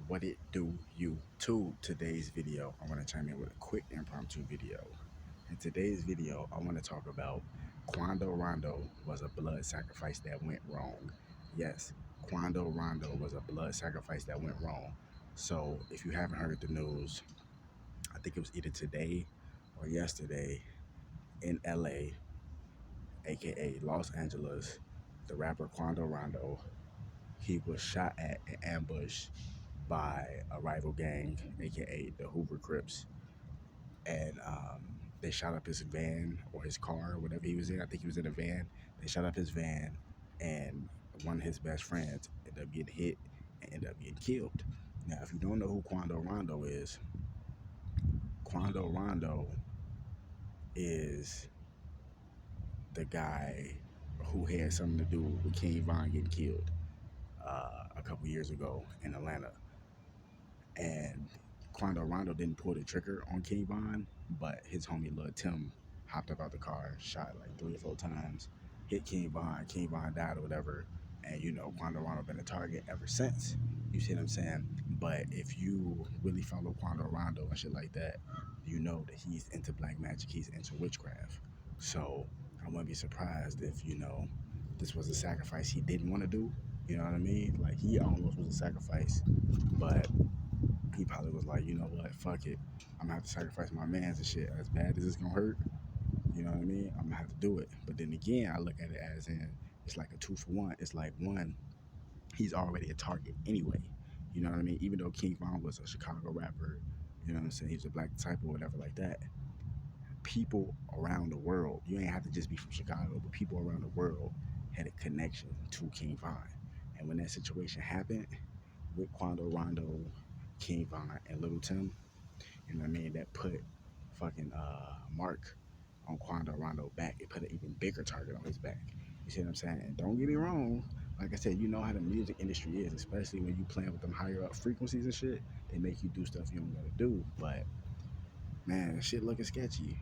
What it do, YouTube? Today's video, I want to chime in with a quick impromptu video. In today's video, I want to talk about Quando Rondo was a blood sacrifice that went wrong. Yes, Quando Rondo was a blood sacrifice that went wrong. So if you haven't heard the news, I think it was either today or yesterday in LA, aka Los Angeles, the rapper Quando Rondo, he was shot at and ambushed by a rival gang, aka the Hoover Crips, and they shot up his van or his car, or whatever he was in. I think he was in a van. They shot up his van, and one of his best friends ended up getting hit and ended up getting killed. Now, if you don't know who Quando Rondo is, Quando Rondo is the guy who had something to do with King Von getting killed a couple years ago in Atlanta. And Quando Rondo didn't pull the trigger on King Von, but his homie Lil Tim hopped up out the car, shot like 3 or 4 times, hit King Von died or whatever, and Quando Rondo been a target ever since. You see what I'm saying? But if you really follow Quando Rondo and shit like that, you know that he's into black magic, he's into witchcraft. So I wouldn't be surprised if, this was a sacrifice he didn't want to do. You know what I mean? Like, he almost was a sacrifice, but he probably was like, you know what, fuck it. I'm gonna have to sacrifice my mans and shit. As bad as it's gonna hurt, you know what I mean? I'm gonna have to do it. But then again, I look at it as in, it's like a 2 for 1. It's like, one, he's already a target anyway. You know what I mean? Even though King Von was a Chicago rapper, you know what I'm saying? He was a black disciple or whatever like that. People around the world, you ain't have to just be from Chicago, but people around the world had a connection to King Von. And when that situation happened with Quando Rondo, King Von, and Little Tim, you know what I mean? That put fucking Mark on Quando Rondo back. It put an even bigger target on his back. You see what I'm saying? And don't get me wrong. Like I said, you know how the music industry is, especially when you playing with them higher up frequencies and shit. They make you do stuff you don't gotta do. But man, shit looking sketchy.